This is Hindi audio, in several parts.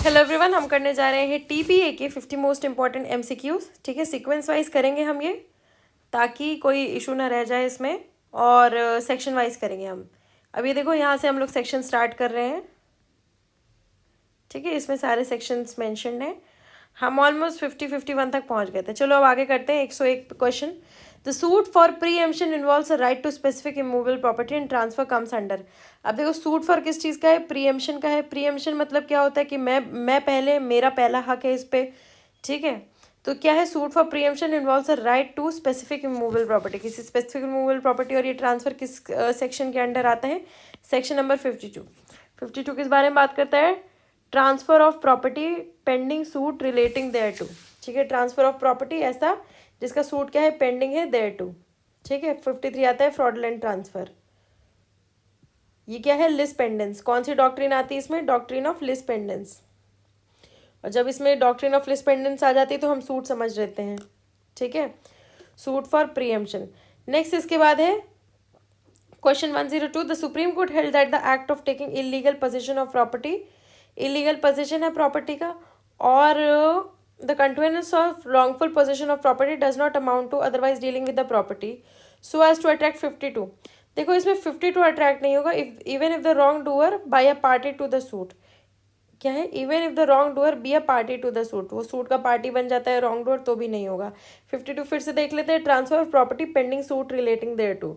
हेलो एवरीवन, हम करने जा रहे हैं टीपीए के 50 मोस्ट इंपॉर्टेंट एमसीक्यूज। ठीक है, सीक्वेंस वाइज करेंगे हम ये, ताकि कोई इशू ना रह जाए इसमें। और सेक्शन वाइज करेंगे हम। अब ये देखो, यहाँ से हम लोग सेक्शन स्टार्ट कर रहे हैं। ठीक है, इसमें सारे सेक्शंस मेंशन्ड हैं। हम ऑलमोस्ट 51 तक पहुँच गए थे। चलो अब आगे करते हैं 101 question. The suit for preemption involves a right to specific immovable property and transfer comes under. अब देखो, सूट फॉर किस चीज़ का है? प्रीएम्पशन का है। प्रीएम्पशन मतलब क्या होता है कि मैं पहले, मेरा पहला हक है इस पे। ठीक है, तो क्या है? Suit for preemption involves a right to specific immovable property, किसी स्पेसिफिक इमूवेबल प्रॉपर्टी। और ये ट्रांसफर किस सेक्शन के अंडर आता है? Section number 52। 52 किस बारे में बात करता है? Transfer of property pending suit relating thereto. ठीक है, ट्रांसफर ऑफ प्रॉपर्टी ऐसा जिसका सूट क्या है? पेंडिंग है देयर टू। ठीक है, 53 आता है फ्रॉडलेंट ट्रांसफर। ये क्या है? Lis pendens. कौन सी डॉक्ट्रिन आती है इसमें? Doctrine of lis pendens. और जब इसमें डॉक्ट्रिन ऑफ लिस पेंडेंस आ जाती है तो हम सूट समझ लेते हैं। ठीक है, सूट फॉर प्रीएम्पशन। नेक्स्ट इसके बाद है question 102। The Supreme court held that the act of taking illegal position of property, illegal position है प्रॉपर्टी का, और the continuous of wrongful possession of property does not amount to otherwise dealing with the property so as to attract 52। देखो, इसमें 52 अट्रैक्ट नहीं होगा even if the wrongdoer by a party to the suit. क्या है? Even if the wrongdoer be a party to the suit. वो सूट का पार्टी बन जाता है रॉन्ग डूअर तो भी नहीं होगा। 52 फिर से देख लेते हैं। Transfer of property pending suit relating thereto.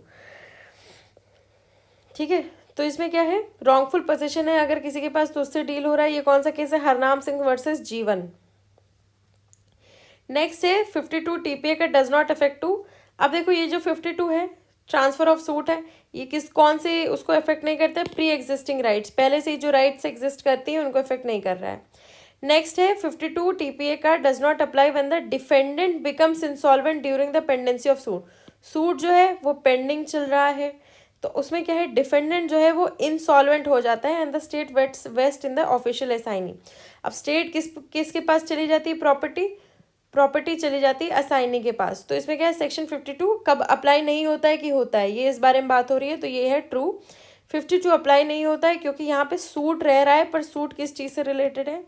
ठीक है, तो इसमें क्या है? रॉन्गफुल पोजीशन है अगर किसी के पास, तो उससे डील हो रहा है। ये कौन सा केस है? हरनाम सिंह वर्सेस जीवन। नेक्स्ट है 52 टीपीए का डज नॉट अफेक्ट टू। अब देखो, ये जो 52 है ट्रांसफर ऑफ सूट है, ये कौन से उसको अफेक्ट नहीं करता है? प्री एग्जिस्टिंग राइट्स, पहले से ही जो राइट्स एग्जिस्ट करती हैं उनको अफेक्ट नहीं कर रहा है। नेक्स्ट है 52 टीपीए का does not apply when the defendant becomes insolvent during the pendency of suit. Suit जो है वो पेंडिंग चल रहा है, तो उसमें क्या है? डिफेंडेंट जो है वो इंसॉल्वेंट हो जाता है and the state vest in the official assignee. अब स्टेट किसके पास चली जाती है? प्रॉपर्टी चली जाती है असाइनी के पास। तो इसमें क्या है? सेक्शन 52 कब अप्लाई नहीं होता है कि होता है, ये इस बारे में बात हो रही है। तो ये है ट्रू। 52 अप्लाई नहीं होता है क्योंकि यहाँ पे सूट रह रहा है, पर सूट किस चीज़ से रिलेटेड है?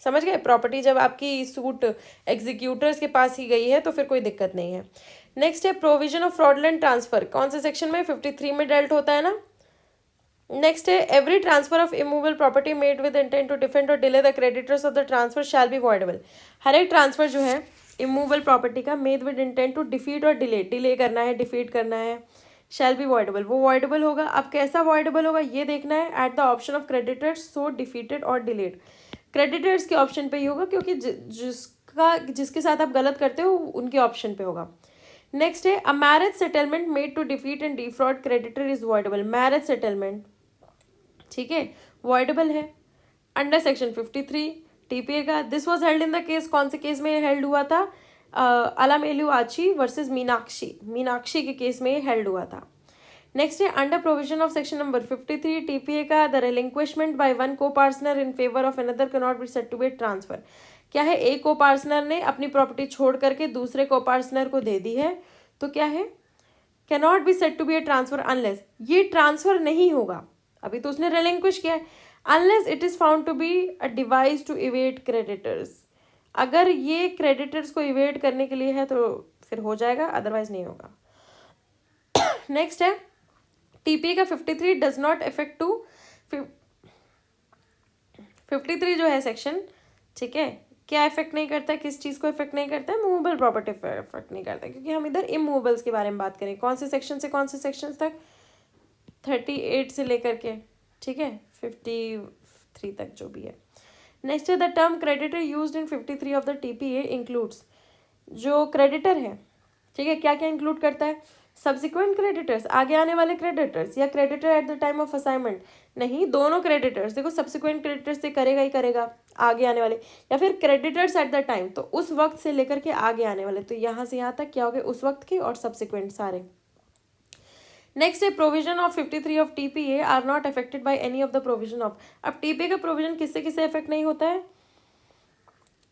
समझ गए? प्रॉपर्टी जब आपकी सूट एग्जीक्यूटर्स के पास ही गई है तो फिर कोई दिक्कत नहीं है। नेक्स्ट है प्रोविजन ऑफ फ्रॉडलेंट ट्रांसफर। कौन से सेक्शन में? 53 में डेल्ट होता है ना। नेक्स्ट है every transfer of immovable property made with intent to defend और delay the creditors of the transfer shall be voidable. हर एक ट्रांसफर जो है इमूवेबल प्रॉपर्टी का made with intent to defeat और डिले करना है, डिफीट करना है, शैल बी वॉइडेबल, वो वॉइडेबल होगा। अब कैसा वॉइडेबल होगा ये देखना है। At the option of creditors so defeated और डिलेड। क्रेडिटर्स के ऑप्शन पे ही होगा क्योंकि जिसके साथ आप गलत करते हो उनके ऑप्शन पे होगा। नेक्स्ट है a marriage settlement made to defeat and defraud creditor is voidable. Marriage settlement, ठीक है, वॉइडेबल है अंडर सेक्शन 53 टीपीए का। This was held in the case, कौन से केस में हेल्ड हुआ था? अलामेलू आची वर्सेस मीनाक्षी के केस में हेल्ड हुआ था। नेक्स्ट है under provision of section number 53 TPA का the relinquishment by one co partner in favour of another can not be said to be transfer. क्या है? एक को पार्टनर ने अपनी प्रॉपर्टी छोड़ करके दूसरे को पार्टनर को दे दी है, तो क्या है? Can not be said to be a transfer unless, ये ट्रांसफर नहीं होगा, अभी तो उसने रिलिंक्विश किया है, unless it is found to be a device to evade creditors. अगर ये क्रेडिटर्स को इवेट करने के लिए है तो फिर हो जाएगा, अदरवाइज नहीं होगा। नेक्स्ट है टीपीए का 53 डज नॉट इफेक्ट टू 53 जो है सेक्शन, ठीक है, क्या इफेक्ट नहीं करता है? किस चीज़ को इफेक्ट नहीं करता है? मूवेबल प्रॉपर्टी इफेक्ट नहीं करता है, क्योंकि हम इधर इमूवेबल्स के बारे में बात करें। कौन से सेक्शन से कौन से सेक्शन तक? 38 से लेकर के, ठीक है, 53 तक जो भी है। नेक्स्ट है the term creditor used in 53 of the TPA includes. जो क्रेडिटर है, ठीक है, क्या क्या इंक्लूड करता है? सब्सिक्वेंट क्रेडिटर्स, आगे आने वाले क्रेडिटर्स, या creditor at the time of assignment? नहीं, दोनों क्रेडिटर्स। देखो, सब्सिक्वेंट क्रेडिटर्स से करेगा ही करेगा आगे आने वाले, या फिर क्रेडिटर्स एट द टाइम, तो उस वक्त से लेकर के आगे आने वाले। तो यहाँ से यहाँ तक क्या हो गए? उस वक्त के और सब्सिक्वेंट सारे। नेक्स्ट है provision of 53 of TPA are not affected by any of the provision of. अब टीपीए का प्रोविजन किससे किससे इफेक्ट नहीं होता है?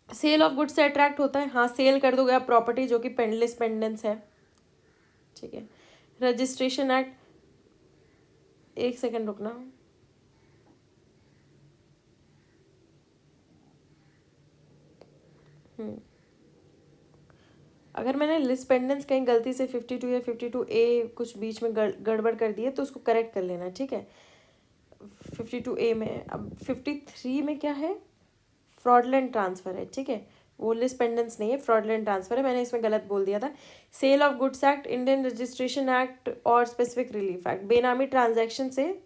सेल ऑफ गुड्स से अट्रैक्ट होता है। हाँ, सेल कर दोगे आप प्रॉपर्टी जो कि पेंडलेस पेंडेंस है, ठीक है। रजिस्ट्रेशन एक्ट, एक सेकंड रुकना, अगर मैंने लिस्ट पेंडेंस कहीं गलती से 52 या 52A कुछ बीच में गड़बड़ कर दी है तो उसको करेक्ट कर लेना, ठीक है। 52A में, अब 53 में क्या है, फ्रॉडलेंट ट्रांसफ़र है, ठीक है। वो लिस्ट पेंडेंस नहीं है, फ्रॉडलेंट ट्रांसफ़र है, मैंने इसमें गलत बोल दिया था। Sale of goods act, Indian registration act और specific relief act, benami transaction से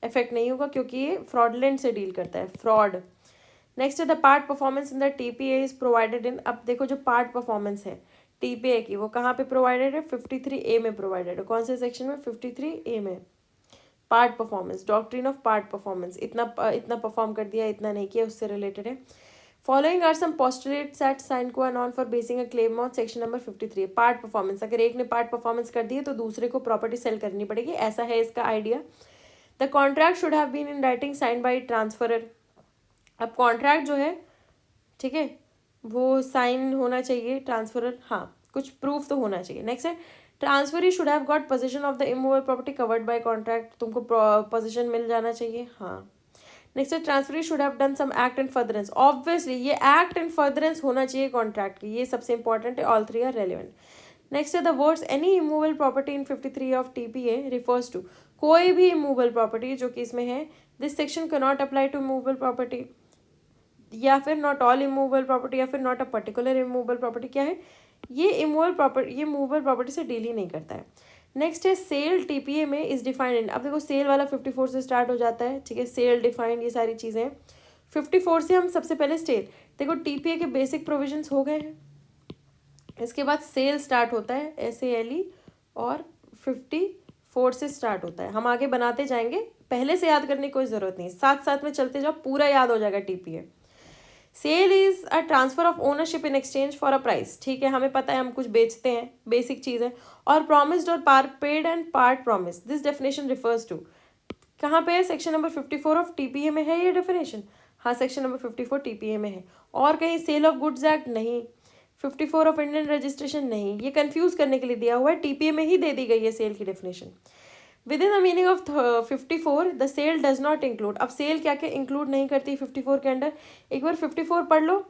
इफेक्ट नहीं होगा क्योंकि ये फ्रॉडलेंट से डील करता है, फ्रॉड। नेक्स्ट है the part performance in the TPA is provided in, अब देखो जो पार्ट परफॉर्मेंस है टीपीए की वो कहाँ पे प्रोवाइडेड है, 53A में प्रोवाइडेड है। कौन से सेक्शन में, 53A में। Part performance, doctrine of part performance, इतना परफॉर्म कर दिया, इतना नहीं किया, उससे रिलेटेड है। Following are some postulates at sign को non for basing a claim on section number 53। Part performance, अगर एक ने पार्ट परफॉर्मेंस कर दी है तो दूसरे को प्रॉपर्टी सेल करनी पड़ेगी, ऐसा है इसका idea. The contract should have been in writing sign by transferor, अब कॉन्ट्रैक्ट जो है, ठीक है, वो साइन होना चाहिए ट्रांसफरर, हाँ कुछ प्रूफ तो होना चाहिए। नेक्स्ट है transferee should have got position of the immovable property covered by contract, तुमको पोजीशन मिल जाना चाहिए, हाँ। नेक्स्ट है transferee should have done some act in furtherance, obviously ये एक्ट इन फर्दरेंस होना चाहिए कॉन्ट्रैक्ट की, ये सबसे इंपॉर्टेंट है, all three are relevant. Next है the words any immovable property in 53 of TPA refers to, कोई भी इमूवेबल प्रॉपर्टी जो कि इसमें है, this section can not apply to immovable property, या फिर नॉट ऑल इमूवेबल प्रॉपर्टी, या फिर not a particular immovable property, क्या है ये इमूवेबल प्रॉपर्टी, ये मूवेबल प्रॉपर्टी से डील ही नहीं करता है। नेक्स्ट है सेल टीपीए में इज डिफाइंड, अब देखो सेल वाला 54 से स्टार्ट हो जाता है, ठीक है, सेल डिफाइंड ये सारी चीज़ें हैं। 54 से हम सबसे पहले सेल, देखो टीपीए के बेसिक प्रोविजंस हो गए हैं, इसके बाद सेल स्टार्ट होता है SALE और 54 से स्टार्ट होता है, हम आगे बनाते जाएंगे, पहले से याद करने की कोई ज़रूरत नहीं, साथ साथ में चलते जाओ, पूरा याद हो जाएगा TPA. Sale is a transfer of ownership in exchange for a price, ठीक है, हमें पता है हम कुछ बेचते हैं, बेसिक चीज़ है। और प्रॉमिस्ड और part paid and part promise, this definition refers to, कहाँ पे है, सेक्शन नंबर 54 ऑफ टीपीए में है ये डेफिनेशन, हाँ सेक्शन नंबर 54 टीपीए में है, और कहीं सेल ऑफ गुड्स एक्ट नहीं, 54 ऑफ इंडियन रजिस्ट्रेशन नहीं, ये कंफ्यूज करने के लिए दिया हुआ है, टीपीए में ही दे दी गई है सेल की definition. Within the meaning of 54 the sale does not include, अब सेल क्या क्या इंक्लूड नहीं करती 54 के अंडर, एक बार 54 पढ़ लो,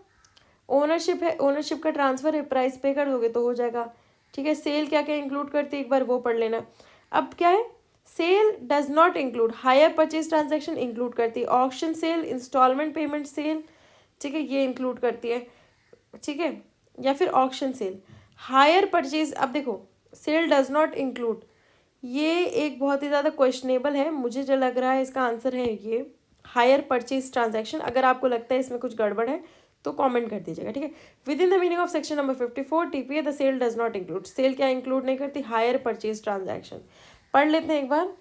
ओनरशिप है, ओनरशिप का ट्रांसफर है, प्राइस पे कर दोगे तो हो जाएगा, ठीक है। सेल क्या क्या इंक्लूड करती है एक बार वो पढ़ लेना। अब क्या है, sale does not include, hire purchase transaction include करती है, auction sale, instalment payment sale, ठीक है, ये इंक्लूड करती है, ठीक है, या फिर ऑक्शन सेल। हायर परचेज, अब देखो सेल डज नॉट इंक्लूड, ये एक बहुत ही ज़्यादा क्वेश्चनेबल है, मुझे जो लग रहा है इसका आंसर है ये हायर परचेज ट्रांजैक्शन। अगर आपको लगता है इसमें कुछ गड़बड़ है तो कमेंट कर दीजिएगा, ठीक है। Within the meaning of section number 54 TPA the sale does not include, sale क्या इंक्लूड नहीं करती, हायर परचेज ट्रांजैक्शन। पढ़ लेते हैं एक बार।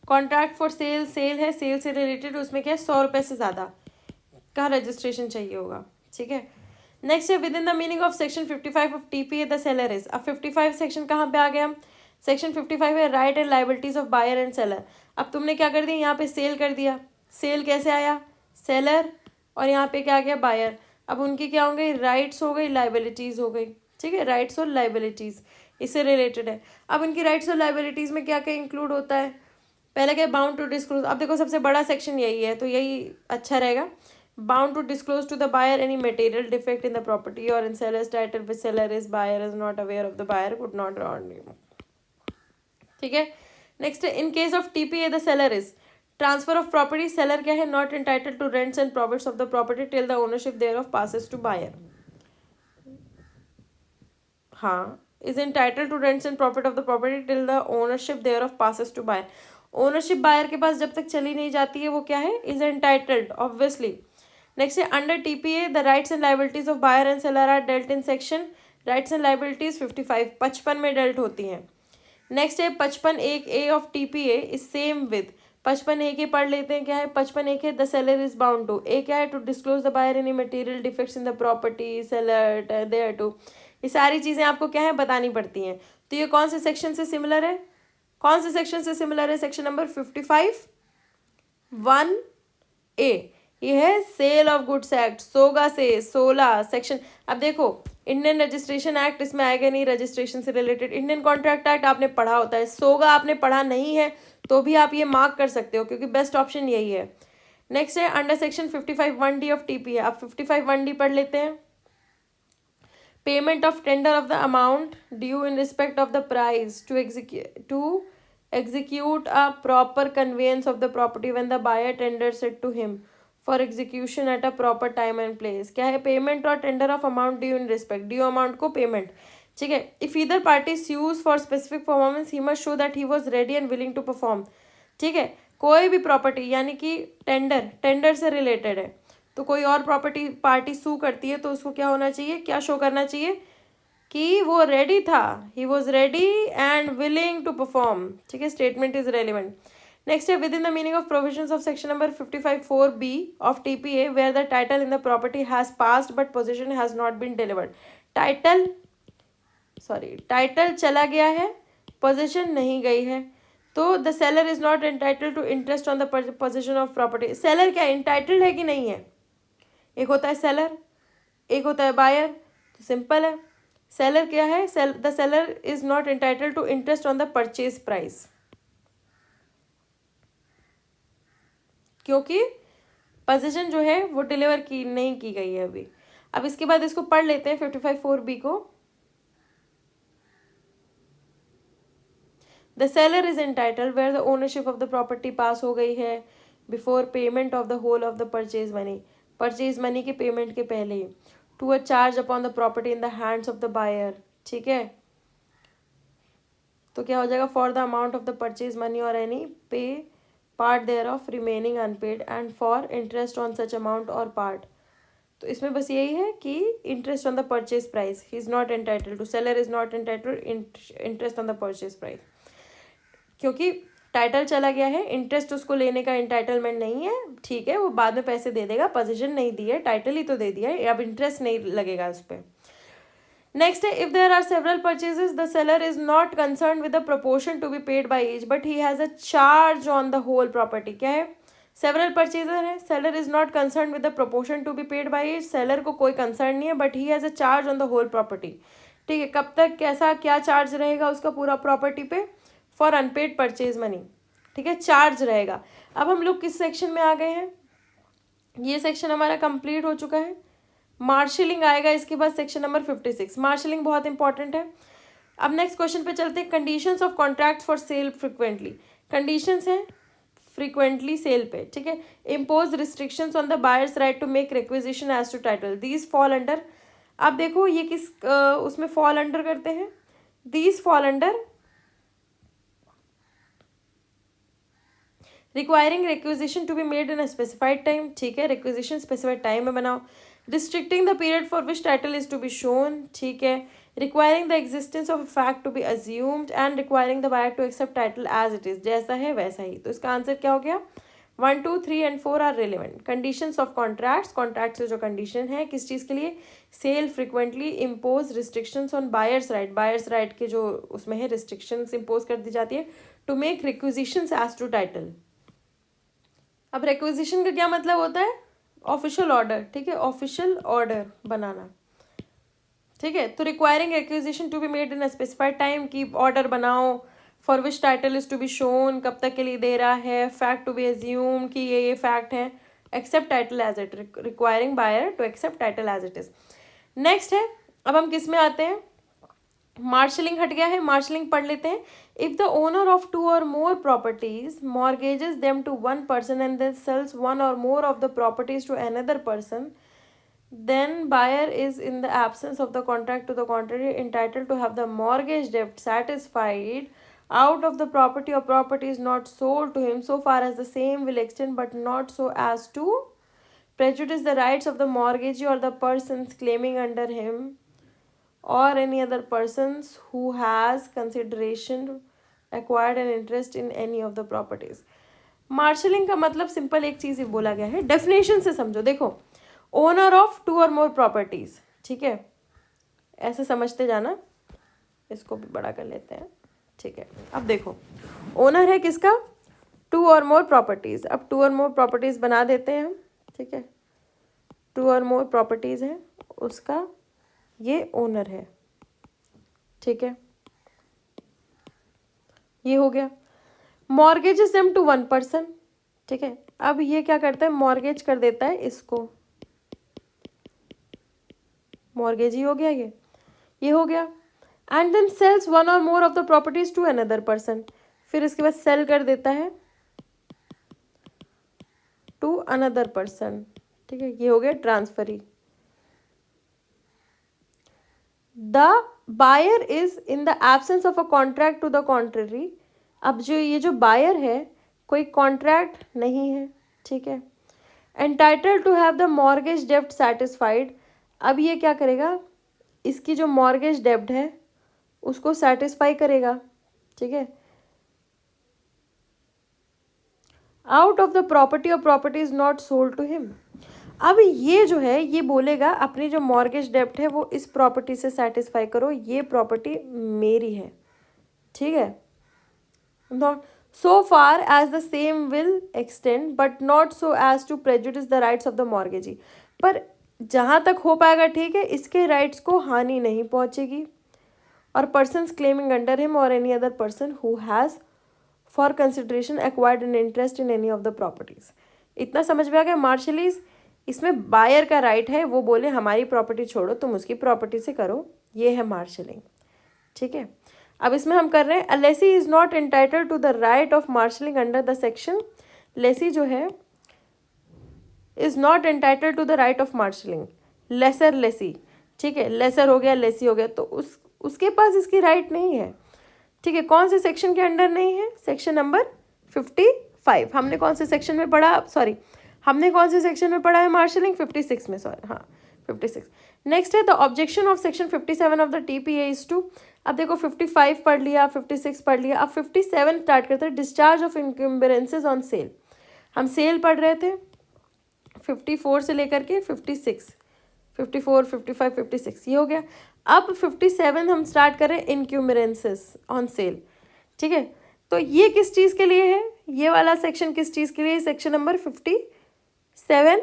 कॉन्ट्रैक्ट फॉर सेल, सेल है, सेल से रिलेटेड, उसमें क्या है 100 रुपये से ज़्यादा का रजिस्ट्रेशन चाहिए होगा, ठीक है। नेक्स्ट है within the meaning of section 55 of TPA the seller is, अब 55 सेक्शन कहाँ पे आ गया हम, सेक्शन 55 है right and liabilities of buyer and seller. अब तुमने क्या कर दिया, यहाँ पे सेल कर दिया, सेल कैसे आया, सेलर, और यहाँ पे क्या आ गया, बायर। अब उनकी क्या हो गई, राइट्स हो गई, लाइबिलिटीज़ हो गई, ठीक है, राइट्स और लाइबिलिटीज़ इससे रिलेटेड है। अब उनकी राइट्स और लाइबिलिटीज़ में क्या क्या इंक्लूड होता है, पहले क्या, बाउंड टू डिस्क्लोज, अब देखो सबसे बड़ा सेक्शन यही है तो यही अच्छा रहेगा, bound to disclose to the buyer any material defect in the property or in seller's title which seller is buyer is not aware of, the buyer could not renew, ठीक है। Next in case of TPA the seller is transfer of property, seller क्या है, not entitled to rents and profits of the property till the ownership thereof passes to buyer, हाँ is entitled to rents and profit of the property till the ownership thereof passes to buyer, ownership buyer के पास जब तक चली नहीं जाती है वो क्या है, इज एंटाइटल्ड ऑब्वियसली। नेक्स्ट है under TPA the rights and liabilities of buyer and seller are dealt in section, rights and liabilities 55 में डेल्ट होती हैं। नेक्स्ट है 55(1)(a) of TPA is same with 55(1)(a) पढ़ लेते हैं, क्या है 55(1) है the seller is bound to, a क्या है, to disclose the buyer any material defects in the property seller there to, ये सारी चीज़ें आपको क्या है बतानी पड़ती हैं। तो ये कौन से सेक्शन से सिमिलर है, कौन से सेक्शन से सिमिलर है, सेक्शन नंबर 55(1)(a), ये है सेल ऑफ गुड्स एक्ट, सोगा से 16 सेक्शन। अब देखो इंडियन रजिस्ट्रेशन एक्ट इसमें आएगा नहीं, रजिस्ट्रेशन से रिलेटेड। इंडियन कॉन्ट्रैक्ट एक्ट आपने पढ़ा होता है, सोगा आपने पढ़ा नहीं है तो भी आप ये मार्क कर सकते हो क्योंकि बेस्ट ऑप्शन यही है। नेक्स्ट है under section 55(1)(d) of TPA. आप 55(1)(d) पढ़ लेते हैं। Payment of tender of the amount due in respect of the price to execute a proper conveyance of the property when the buyer tenders it to him for execution at a proper time and place। क्या है? पेमेंट और tender of amount due in respect, due amount को पेमेंट, ठीक है। If either party sues for specific performance he must show that he was ready and willing to perform, ठीक है। कोई भी प्रॉपर्टी यानी कि टेंडर से रिलेटेड है तो कोई और प्रॉपर्टी पार्टी सू करती है तो उसको क्या होना चाहिए, क्या शो करना चाहिए कि वो रेडी था, he was ready and willing to perform, ठीक है। Statement is relevant. नेक्स्ट है within the meaning of provisions of section number 55(4)(b) of TPA where the title in the property has passed but possession has not been delivered. Title चला गया है, पोजीशन नहीं गई है, तो the seller is not entitled to interest on the possession of property. Seller क्या इंटाइटल्ड है कि नहीं है? एक होता है सेलर, एक होता है बायर, तो सिंपल है। सेलर क्या है? The seller is not entitled to interest on the purchase price, क्योंकि पोजीशन जो है वो डिलीवर की नहीं की गई है अभी। अब इसके बाद इसको पढ़ लेते हैं 55(4)(b) को। The seller is entitled where the ownership of the property पास हो गई है before payment of the whole of the purchase money, purchase money के पेमेंट के पहले, to a charge upon the property in the hands of the buyer, ठीक है। तो क्या हो जाएगा? For the amount of the purchase money और एनी पे part thereof remaining unpaid and for interest on such amount और पार्ट। तो इसमें बस यही है कि interest on the purchase price, he is not entitled to, seller is not entitled interest on the purchase price, क्योंकि टाइटल चला गया है, इंटरेस्ट उसको लेने का इंटाइटलमेंट नहीं है, ठीक है। वो बाद में पैसे दे देगा, पोजीशन नहीं दी है, टाइटल ही तो दे दिया है, अब इंटरेस्ट नहीं लगेगा उस पर। नेक्स्ट है if there are several purchases the seller is not concern with the proportion to be paid by each but he has a charge on the whole property. क्या है? सेवरल परचेजर है, seller is not concern with the proportion to be paid by each, seller को कोई कंसर्न नहीं है but he has a charge on the whole property, ठीक है। कब तक कैसा क्या चार्ज रहेगा उसका पूरा प्रॉपर्टी पे? फॉर अनपेड परचेज मनी, ठीक है, चार्ज रहेगा। अब हम लोग किस सेक्शन में आ गए हैं? ये सेक्शन हमारा कंप्लीट हो चुका है। मार्शलिंग आएगा इसके बाद सेक्शन नंबर 56। मार्शलिंग बहुत इंपॉर्टेंट है। अब नेक्स्ट क्वेश्चन पे चलते हैं। Conditions of contract for sale frequently, conditions हैं फ्रीक्वेंटली सेल पे, ठीक है। Impose restrictions on the buyer's right to make requisition as to title, these fall under. अब देखो ये किस उसमें फॉल अंडर करते हैं, these fall under requiring requisition to be made in a specified time, ठीक है, रिक्विजिशन स्पेसिफाइड टाइम में बनाओ। Restricting the period for which title is to be shown, ठीक है। Requiring the existence of a fact to be assumed and requiring the buyer to accept title as it is, जैसा है वैसा ही। तो इसका आंसर क्या हो गया? 1, 2, 3 and 4 are relevant. Conditions of contracts, contract से जो कंडीशन है किस चीज़ के लिए? Sale frequently. Impose restrictions on buyer's right, buyer's right के जो उसमें है रिस्ट्रिक्शंस इम्पोज कर दी जाती है to make requisitions as to title. अब रिक्विजिशन का क्या मतलब होता है? ऑफिशियल ऑर्डर, ठीक है, ऑफिशियल ऑर्डर बनाना, ठीक है। तो requiring requisition to be made in a specified time, की ऑर्डर बनाओ for which title is to be shown, कब तक के लिए दे रहा है, फैक्ट टू बी एज्यूम कि ये फैक्ट है, accept title as it, requiring buyer to accept title as it is. Next है, अब हम किस में आते हैं? मार्शलिंग हट गया है, मार्शलिंग पढ़ लेते हैं। If the owner of 2 or more properties mortgages them to one person and then sells 1 or more of the properties to another person, then buyer is in the absence of the contract to the contrary entitled to have the mortgage debt satisfied out of the property or property is not sold to him so far as the same will extend but not so as to prejudice the rights of the mortgagee or the persons claiming under him or any other persons who has consideration acquired an interest in any of the properties। Marshalling का मतलब सिंपल एक चीज़ ही बोला गया है, डेफिनेशन से समझो। देखो, owner of 2 or more properties, ठीक है, ऐसे समझते जाना। इसको भी बड़ा कर लेते हैं, ठीक है। अब देखो, ओनर है किसका? 2 or more प्रॉपर्टीज। अब 2 or more प्रॉपर्टीज बना देते हैं हम, ठीक है, 2 और मोर प्रॉपर्टीज़ हैं, उसका ये ओनर है, ठीक है, ये हो गया। मॉर्गेजेस देम टू 1 पर्सन, ठीक है। अब ये क्या करता है, मॉर्गेज कर देता है इसको, मॉर्गेज ही हो गया ये हो गया। एंड देन सेल्स 1 और more of the properties to another person, फिर इसके बाद सेल कर देता है टू अनदर पर्सन, ठीक है, ये हो गया transferee. The buyer is in the absence of a contract to the contrary, अब जो ये जो बायर है कोई कॉन्ट्रैक्ट नहीं है, ठीक है। Entitled to have the mortgage डेब्ट सेटिस्फाइड, अब ये क्या करेगा, इसकी जो मॉर्गेज डेब्ट है उसको सेटिस्फाई करेगा, ठीक है। आउट ऑफ द प्रॉपर्टी और property is not sold to him, अब ये जो है ये बोलेगा अपनी जो मॉर्गेज डेब्ट है वो इस प्रॉपर्टी से सेटिस्फाई करो, ये प्रॉपर्टी मेरी है, ठीक है। Not so far as the same will extend but not so as to prejudice the rights of the mortgagee, पर जहाँ तक हो पाएगा, ठीक है, इसके राइट्स को हानि नहीं पहुँचेगी। और पर्सन्स क्लेमिंग अंडर हिम और any other person who has for consideration acquired N interest in any of the properties, इतना समझ में आ गया। मार्शलीज, इसमें बायर का राइट है, वो बोले हमारी प्रॉपर्टी छोड़ो तुम उसकी प्रॉपर्टी से करो, ये है मार्शलिंग, ठीक है। अब इसमें हम कर रहे हैं, lessee is not entitled to the right of marshalling under the section, lessee जो है is not entitled to the right of marshalling, lessor lessee, ठीक है, लेसर हो गया लेसी हो गया, तो उसके पास इसकी राइट नहीं है, ठीक है। कौन से सेक्शन के अंडर नहीं है, सेक्शन नंबर 55, हमने कौन से सेक्शन में पढ़ा, सॉरी हमने कौन से सेक्शन में पढ़ा है मार्शलिंग, 56 में, सॉरी हाँ 56। नेक्स्ट है the objection of section 57 of the TPA is to, अब देखो 55 पढ़ लिया, 56 पढ़ लिया, अब 57 स्टार्ट करते हैं, डिस्चार्ज ऑफ इनकम्बरेंसेज ऑन सेल, हम सेल पढ़ रहे थे 54 से लेकर के 56, 54, 55, 56 ये हो गया। अब 57 हम स्टार्ट करें इनक्यूमरेंसेस ऑन सेल, ठीक है, तो ये किस चीज़ के लिए है, ये वाला सेक्शन किस चीज़ के लिए, section number 57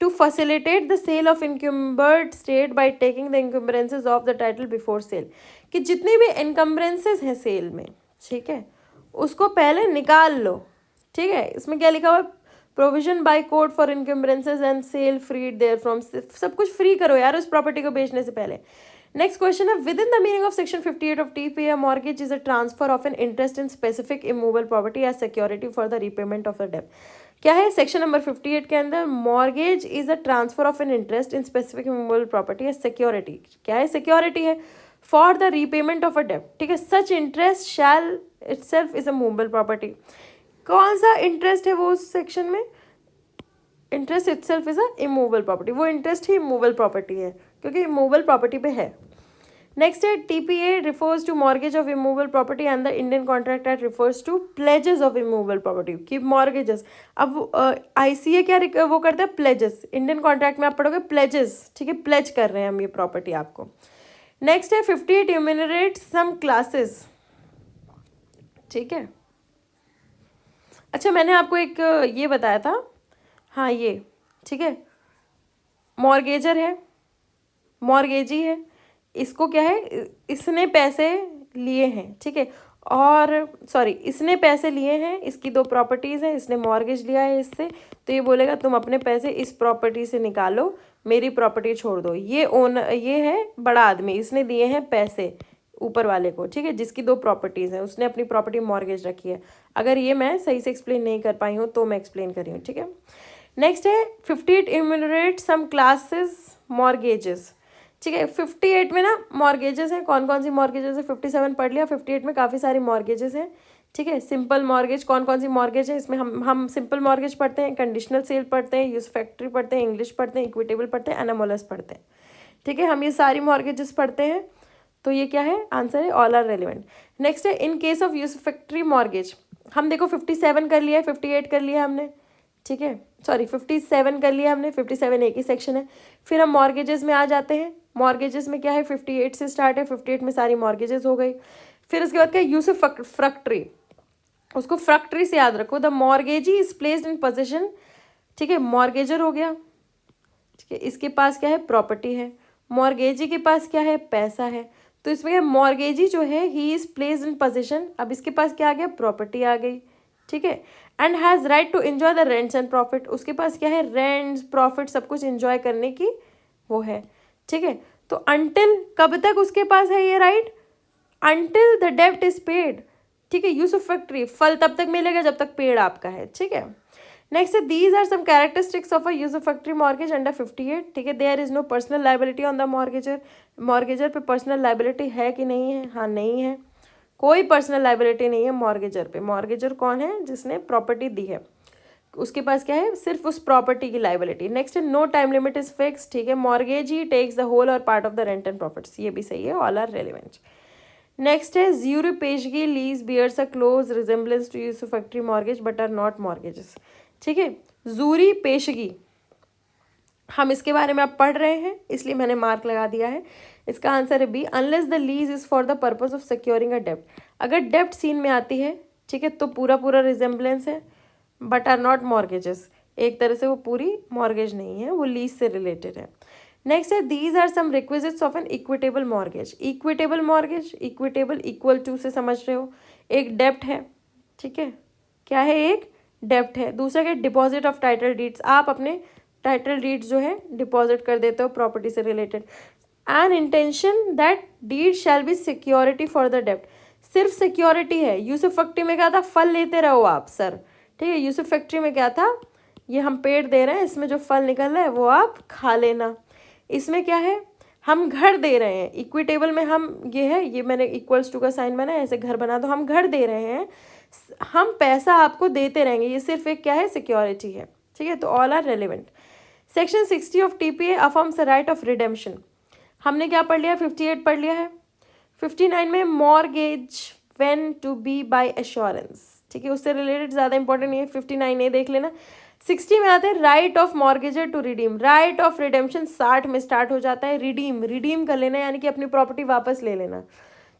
to facilitate the sale of encumbered state by taking the encumbrances off the title before sale, कि जितने भी इनकम्बरेंसेज हैं सेल में, ठीक है, उसको पहले निकाल लो, ठीक है। इसमें क्या लिखा हुआ है, provision by court for encumbrances and sale freed therefrom, सब कुछ फ्री करो यार उस प्रॉपर्टी को बेचने से पहले। नेक्स्ट क्वेश्चन है, within the meaning of section 58 of TPA mortgage is a transfer of an interest in specific immovable property as security for the repayment of the डेब्ट, क्या है सेक्शन नंबर 58 के अंदर, mortgage is a transfer of an interest in specific immovable property as security, क्या है सिक्योरिटी है for the repayment of a डेब्ट, ठीक है। Such interest shell itself is a movable property, कौन सा इंटरेस्ट है वो उस सेक्शन में, interest itself is a immovable property, वो इंटरेस्ट ही इमूवेबल प्रॉपर्टी है क्योंकि इमूवेबल प्रॉपर्टी पे है। नेक्स्ट है TPA refers to mortgage of immovable property and the Indian contract act refers to pledges of immovable property की मॉर्गेजेस, अब आईसीए क्या वो करता है, प्लेजेस, इंडियन कॉन्ट्रैक्ट में आप पढ़ोगे प्लेजेस, ठीक है, प्लेज कर रहे हैं हम ये प्रॉपर्टी आपको। नेक्स्ट है 58 यूमिनरेट सम क्लासेस, ठीक है। अच्छा मैंने आपको एक ये बताया था, हाँ ये ठीक है, मॉर्गेजर है, मॉर्गेजी है, इसको क्या है, इसने पैसे लिए हैं, ठीक है, और सॉरी इसने पैसे लिए हैं, इसकी 2 प्रॉपर्टीज़ हैं, इसने मॉर्गेज लिया है इससे, तो ये बोलेगा तुम अपने पैसे इस प्रॉपर्टी से निकालो, मेरी प्रॉपर्टी छोड़ दो। ये है बड़ा आदमी, इसने दिए हैं पैसे ऊपर वाले को, ठीक है, जिसकी 2 प्रॉपर्टीज़ हैं, उसने अपनी प्रॉपर्टी मॉर्गेज रखी है। अगर ये मैं सही से एक्सप्लेन नहीं कर पाई हूँ तो मैं एक्सप्लेन कर रही हूँ, ठीक है। नेक्स्ट है 58 इम्यूनरेट सम क्लासेस मॉर्गेजेस, ठीक है। 58 में ना मॉर्गेजेस हैं, कौन कौन सी मॉर्गेजेस है, 57 पढ़ लिया, 58 में काफ़ी सारी मॉर्गेजेस हैं, ठीक है। सिंपल मॉर्गेज, कौन कौन सी मॉर्गेज है इसमें, हम सिंपल मॉर्गेज पढ़ते हैं, कंडीशनल सेल पढ़ते हैं, यूज फैक्ट्री पढ़ते हैं, इंग्लिश पढ़ते हैं, इक्विटेबल पढ़ते हैं, एनामोलस पढ़ते हैं, ठीक है। हम ये सारी मॉर्गेजेस पढ़ते हैं, तो ये क्या है, आंसर है ऑल आर रेलिवेंट। नेक्स्ट है in case of usufructuary mortgage, हम देखो 57 कर लिया है, 58 कर लिया हमने, ठीक है, सॉरी 57 कर लिया हमने, 57 एक ही सेक्शन है। फिर हम मॉर्गेजेस में आ जाते हैं, मॉर्गेजेस में क्या है, 58 से स्टार्ट है, 58 में सारी मॉर्गेजेस हो गई। फिर उसके बाद क्या, यूसुफ फैक्ट्री, उसको फैक्ट्री से याद रखो। The mortgagee is placed in position, ठीक है, मॉर्गेजर हो गया, ठीक है, इसके पास क्या है, प्रॉपर्टी है, मॉर्गेजी के पास क्या है, पैसा है, तो इसमें मॉर्गेजी जो है he is placed in position, अब इसके पास क्या आ गया, प्रॉपर्टी आ गई, ठीक है, and has right to enjoy the rents and profit, उसके पास क्या है, रेंट्स प्रॉफिट सब कुछ एंजॉय करने की वो है, ठीक है। तो अंटिल कब तक उसके पास है ये राइट, अंटिल द डेब्ट इज पेड, ठीक है, यूज ऑफ फैक्ट्री, फल तब तक मिलेगा जब तक पेड़ आपका है, ठीक है। नेक्स्ट है these are some characteristics of a usufructuary mortgage under 58, ठीक है। There is no personal liability on the mortgagor, mortgagor पे पर्सनल लाइबिलिटी है कि नहीं है, हाँ नहीं है, कोई पर्सनल लाइबिलिटी नहीं है मॉर्गेजर पे। मॉर्गेजर कौन है, जिसने प्रॉपर्टी दी है, उसके पास क्या है, सिर्फ उस प्रॉपर्टी की लाइबिलिटी। नेक्स्ट है no time limit is fix, ठीक है, मॉर्गेजी टेक्स द होल और part of the rent and profits, ये भी सही है, ऑल आर रेलिवेंट। नेक्स्ट है zuri peshgi lease bears a close resemblance to usufructuary mortgage but are not mortgages, ठीक है। ज़ूरी पेशगी हम इसके बारे में आप पढ़ रहे हैं इसलिए मैंने मार्क लगा दिया है। इसका आंसर है B, unless the lease is for the purpose of securing a डेप्ट, अगर डेप्ट सीन में आती है, ठीक है, तो पूरा पूरा रिजेम्बलेंस है, बट आर नॉट मॉर्गेजेस, एक तरह से वो पूरी मॉर्गेज नहीं है, वो लीज से रिलेटेड है। नेक्स्ट है these are some requisites of an equitable mortgage, equitable mortgage, equitable equal to से समझ रहे हो, एक डेप्ट है, ठीक है, क्या है, एक डेप्ट है, दूसरा क्या, डिपॉजिट ऑफ टाइटल डीड्स, आप अपने टाइटल डीड्स जो है डिपॉजिट कर देते हो प्रॉपर्टी से related, an intention that deed shall be security for the डेप्ट, सिर्फ सिक्योरिटी है। यूसुफ फैक्ट्री में क्या था, फल लेते रहो आप सर, ठीक है, यूसुफ फैक्ट्री में क्या था, ये हम पेड़ दे रहे हैं, इसमें जो फल निकल रहा है वो आप खा लेना। इसमें क्या है, हम घर दे रहे हैं, इक्विटेबल में हम ये है, ये मैंने इक्वल्स टू का साइन बना है, ऐसे घर बना दो, हम घर दे रहे हैं, हम पैसा आपको देते रहेंगे, ये सिर्फ एक क्या है, सिक्योरिटी है, ठीक है, तो all are relevant. Section 60 of TPA affirms the right of redemption, हमने क्या पढ़ लिया, 58 पढ़ लिया है। 59 में mortgage when to be by assurance, ठीक है, उससे रिलेटेड ज़्यादा इंपॉर्टेंट नहीं है, 59A देख लेना। 60 में आते हैं right of mortgagor to redeem, right of redemption 60 में स्टार्ट हो जाता है, रिडीम, रिडीम कर लेना यानी कि अपनी प्रॉपर्टी वापस ले लेना,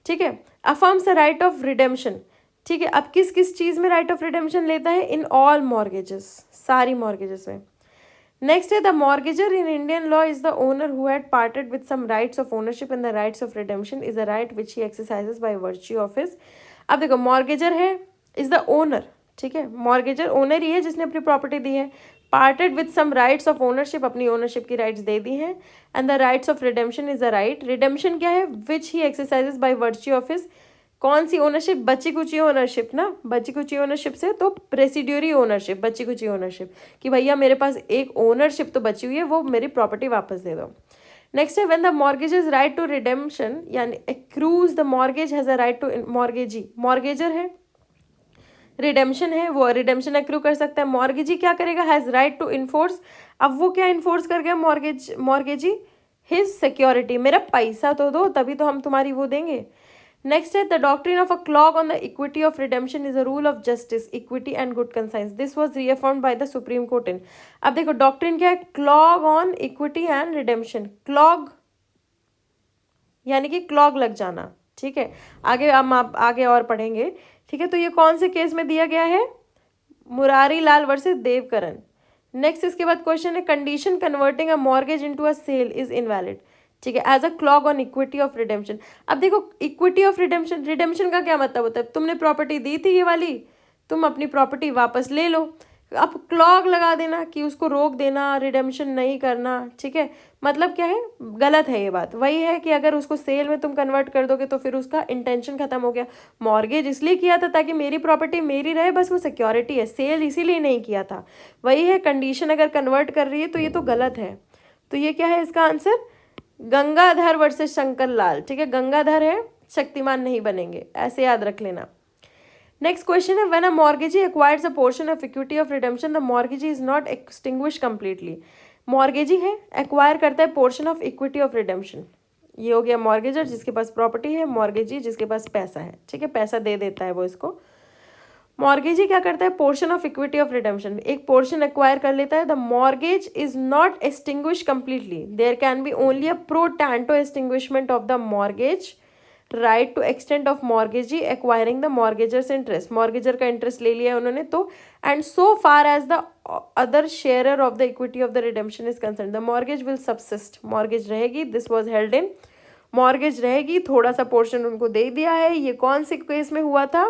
ठीक है। Affirms the right of redemption, ठीक है, अब किस किस चीज़ में राइट ऑफ रिडेम्पशन लेता है, इन ऑल मॉर्गेजेस, सारी मॉर्गेजेस में। नेक्स्ट है the mortgagor in Indian law is the owner who had parted with some rights of ownership and the rights of redemption is the right which he exercises by virtue of his. अब देखो मॉर्गेजर है, इज द ओनर, ठीक है, मॉर्गेजर ओनर ही है जिसने अपनी प्रॉपर्टी दी है, parted with some rights of ownership, अपनी ओनरशिप की राइट्स दे दी हैं, and the rights of redemption is the right, redemption क्या है, which he exercises by virtue of his, कौन सी ओनरशिप, बची कुची ओनरशिप ना, बची कुची ओनरशिप से तो प्रेसिड्यूरी ओनरशिप, बची कुची ओनरशिप कि भैया मेरे पास एक ओनरशिप तो बची हुई है, वो मेरी प्रॉपर्टी वापस दे दो। नेक्स्ट है when the mortgagor's right to redemption यानी accrues the mortgage has a right to, mortgagee mortgagor है, रिडेम्पशन है, वो रिडेम्पशन एक्रू कर सकता है, मॉर्गेजी क्या करेगा, हैज़ राइट टू इन्फोर्स, अब वो क्या इन्फोर्स कर गया मॉर्गेजी, हिज सिक्योरिटी, मेरा पैसा तो दो तभी तो हम तुम्हारी वो देंगे। नेक्स्ट है the doctrine of a clog on the equity of redemption is a rule of justice, equity and good conscience, this was reaffirmed by the Supreme Court in. अब देखो डॉक्ट्रिन क्या है, clog on equity and redemption, clog यानी कि क्लॉग लग जाना, ठीक है, आगे हम आप आगे और पढ़ेंगे, ठीक है। तो ये कौन से केस में दिया गया है, मुरारी लाल वर्सेस देवकरण। नेक्स्ट इसके बाद क्वेश्चन है condition converting a mortgage into a sale is invalid, ठीक है, as a clog on equity of redemption. अब देखो इक्विटी ऑफ रिडेम्पशन, रिडेम्पशन का क्या मतलब होता है, तुमने प्रॉपर्टी दी थी ये वाली, तुम अपनी प्रॉपर्टी वापस ले लो, अब क्लॉग लगा देना कि उसको रोक देना, रिडेम्पशन नहीं करना, ठीक है, मतलब क्या है, गलत है ये बात। वही है कि अगर उसको सेल में तुम कन्वर्ट कर दोगे तो फिर उसका इंटेंशन खत्म हो गया, मॉर्गेज इसलिए किया था ताकि मेरी प्रॉपर्टी मेरी रहे, बस वो सिक्योरिटी है, सेल इसीलिए नहीं किया था। वही है कंडीशन अगर कन्वर्ट कर रही है तो ये तो गलत है। तो ये क्या है इसका आंसर, गंगाधर वर्सेस शंकर लाल, ठीक है, गंगाधर है, शक्तिमान नहीं बनेंगे, ऐसे याद रख लेना। नेक्स्ट क्वेश्चन है when a mortgagee acquires a portion of equity of redemption the mortgagee is not extinguish completely, mortgagee है एक्वायर करता है portion of equity of redemption, ये हो गया मॉर्गेजर जिसके पास प्रॉपर्टी है, मॉर्गेजी जिसके पास पैसा है, ठीक है, पैसा दे देता है वो इसको। मॉर्गेजी क्या करता है, portion of equity of redemption, एक पोर्शन एक्वायर कर लेता है। The mortgage is not extinguish completely, there can be only a pro tanto extinguishment of the mortgage right to extent of mortgagee acquiring the mortgagor's interest, mortgagor का इंटरेस्ट ले लिया है उन्होंने तो, and so far as the other sharer of the equity of the redemption is concern the mortgage will subsist, mortgage रहेगी, this was held in, mortgage रहेगी, थोड़ा सा पोर्शन उनको दे दिया है। ये कौन से केस में हुआ था?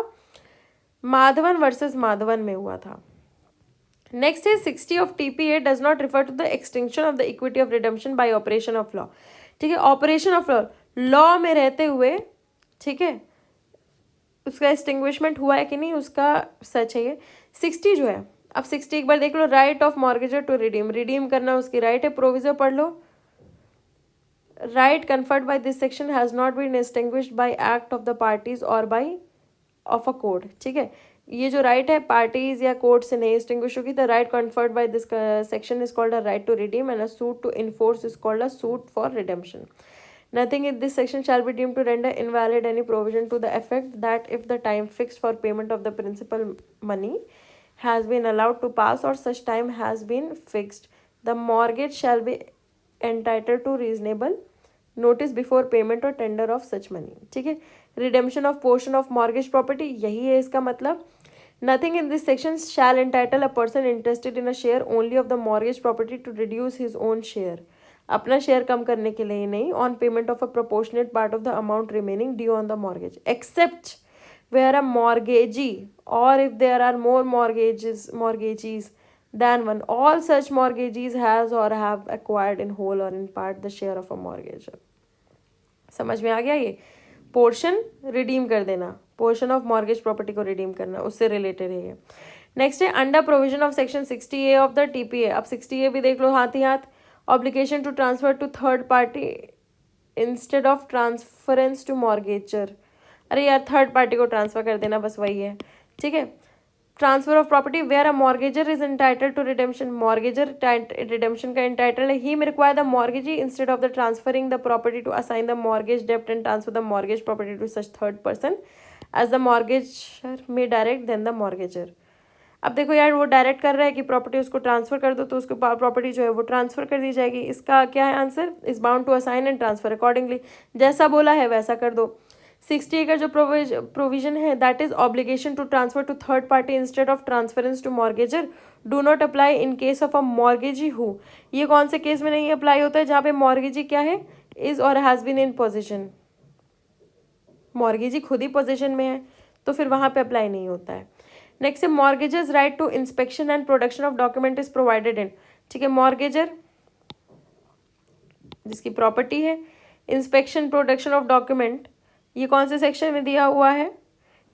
माधवन वर्सेस माधवन में हुआ था। नेक्स्ट है 60 of TPA does not refer to the extinction of the equity of redemption by operation of law. ठीक है, ऑपरेशन ऑफ लॉ, लॉ में रहते हुए, ठीक है, उसका एक्सटिंग्विशमेंट हुआ है कि नहीं उसका सच है ये। 60 जो है, अब 60 एक बार देख लो, right of mortgagor to redeem, redeem करना उसकी राइट है, प्रोविजर पढ़ लो, right conferred by this section has not been extinguished by act of the parties और बाय ऑफ अ कोड। ठीक है, ये जो राइट है पार्टीज या कोर्ट से नहीं एक्सटिंग्विश होगी, the right conferred by this section is called a right to redeem and a suit to enforce is called a suit for redemption. Nothing in this section shall be deemed to render invalid any provision to the effect that if the time fixed for payment of the principal money has been allowed to pass or such time has been fixed, the mortgage shall be entitled to reasonable notice before payment or tender of such money. ठीक है, redemption of portion of mortgage property, यही है इसका मतलब। Nothing in this section shall entitle a person interested in a share only of the mortgage property to reduce his own share, अपना शेयर कम करने के लिए नहीं, on payment of a proportionate part of the amount remaining due on the mortgage, except where a mortgagee और if there are more mortgagees than one, all such mortgagees has or have acquired in whole or in part the share of a mortgager। समझ में आ गया? ये पोर्शन रिडीम कर देना, पोर्शन ऑफ मॉर्गेज प्रॉपर्टी को रिडीम करना, उससे रिलेटेड है ये। नेक्स्ट है under provision of section 60A of the TPA. अब 60A भी देख लो हाथ ही हाथ, obligation to transfer to third party instead of transference to mortgagor. अरे यार, थर्ड पार्टी को ट्रांसफर कर देना, बस वही है। ठीक है, transfer of property where a mortgagor is entitled to redemption, mortgagor redemption का एंटाइटल है, he require the mortgagee instead of the transferring the property to assign the mortgage डेप्ट and transfer the mortgage property to such third person as the mortgagor may direct then the mortgagor. अब देखो यार, वो डायरेक्ट कर रहा है कि प्रॉपर्टी उसको ट्रांसफर कर दो, तो उसको प्रॉपर्टी जो है वो ट्रांसफर कर दी जाएगी। इसका क्या है answer? Is bound to assign and transfer accordingly, जैसा बोला है वैसा कर दो। 60 का जो प्रोविजन है that is obligation to transfer to third party instead of transference to mortgagor do not apply in case of a mortgagee who, ये कौन से केस में नहीं अप्लाई होता है? जहाँ पे मॉर्गेजी क्या है, is or has been in possession, mortgagee खुद ही पोजिशन में है, तो फिर वहाँ पे अप्लाई नहीं होता है। नेक्स्ट है mortgagor's right to inspection and production of document is provided in. ठीक है, मॉर्गेजर जिसकी प्रॉपर्टी है, इंस्पेक्शन प्रोडक्शन ऑफ डॉक्यूमेंट, ये कौन से सेक्शन में दिया हुआ है?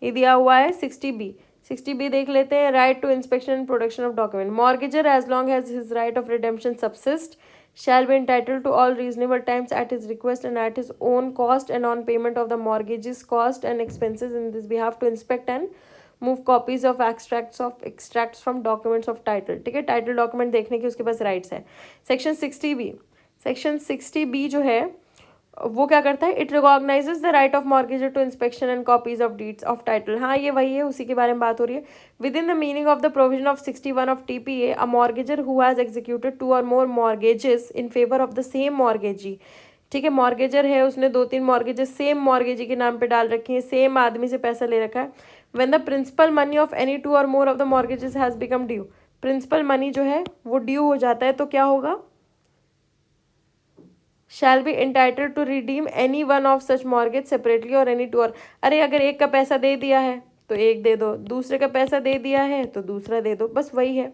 ये दिया हुआ है 60B। 60B देख लेते हैं, right to inspection and production of document. Mortgagor as long as his right of redemption subsist shall be entitled to all reasonable times at his request and at his own cost and on payment of the mortgagee's cost and expenses in this behalf to inspect and move copies of extracts from documents of title। ठीक है, टाइटल डॉक्यूमेंट देखने की उसके पास राइट्स है। सेक्शन 60B, सेक्शन 60B जो है वो क्या करता है? It recognises the right of mortgagor to inspection and copies of deeds of title. हाँ, ये वही है, उसी के बारे में बात हो रही है। Within the meaning of the provision of 61 of TPA, a mortgagor who has executed 2 और more mortgages in favour of the same mortgagee. ठीक है, मॉर्गेजर है, उसने 2-3 मॉर्गेजेस सेम मॉर्गेजी के नाम पे डाल रखी हैं, सेम आदमी से पैसा ले रखा है। When the principal money of any 2 और more of the mortgages has become due, principal money जो है वो ड्यू हो जाता है, तो क्या होगा? shall be entitled to redeem any one of such mortgage separately or any two और, अरे अगर एक का पैसा दे दिया है तो एक दे दो, दूसरे का पैसा दे दिया है तो दूसरा दे दो, बस वही है।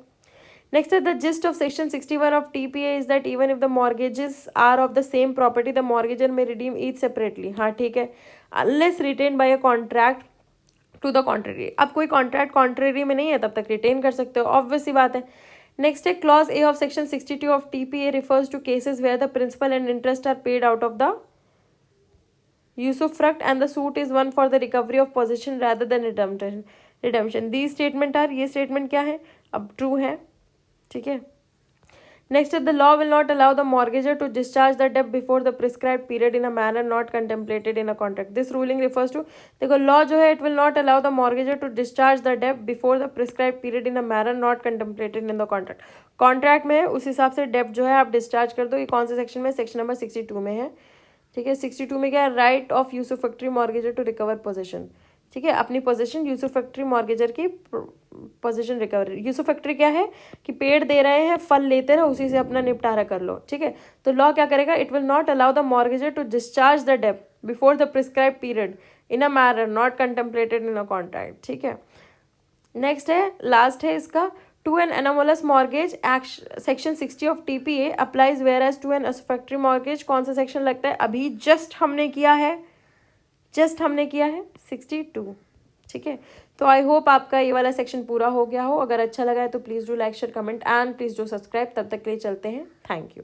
नेक्स्ट है the gist of section 61 of TPA is that even if the mortgages are of the same property the mortgagor may redeem each separately. हाँ ठीक है, unless written by a contract to the contrary. अब कोई कॉन्ट्रैक्ट कॉन्ट्रेरी में नहीं है तब तक रिटेन कर सकते हो, ऑब्वियस सी बात है। नेक्स्ट है clause A of section 62 of TPA refers to cases where the principal and interest are paid out of the usufruct and the suit is one for the recovery of position rather than redemption. The statement are, ये स्टेटमेंट क्या है? अब ट्रू है। ठीक है, नेक्स्ट है the law will not allow the mortgagor to discharge the डेब्ट before the prescribed period in a manner not contemplated in a contract. This ruling refers to, देखो लॉ जो है, it will not allow the mortgagor to discharge the डेब्ट before the prescribed period in a manner not contemplated in the contract. Contract में है उस हिसाब से डेब्ट जो है आप डिस्चार्ज कर दो। ये कौन से सेक्शन में? सेक्शन नंबर 62 में है। ठीक है। 62 में क्या है, right of usufructuary mortgagor to recover position, ठीक है, अपनी पोजीशन यूसुफैक्टरी मॉर्गेजर की पोजीशन रिकवर। यूसुफैक्टरी क्या है कि पेड़ दे रहे हैं, फल लेते रहो, उसी से अपना निपटारा कर लो, ठीक है। तो लॉ क्या करेगा, it will not allow the mortgagor to discharge the डेब्ट before the prescribe period in a manner not contemplated in a contract, ठीक है। नेक्स्ट है, लास्ट है इसका, to an anomalous mortgage section 60 of TPA applies where as to an usufructuary mortgage. कौन सा सेक्शन लगता है, अभी जस्ट हमने किया है 62, ठीक है। तो आई होप आपका ये वाला सेक्शन पूरा हो गया हो। अगर अच्छा लगा है तो please do like share comment and please do subscribe. तब तक के लिए चलते हैं, थैंक यू।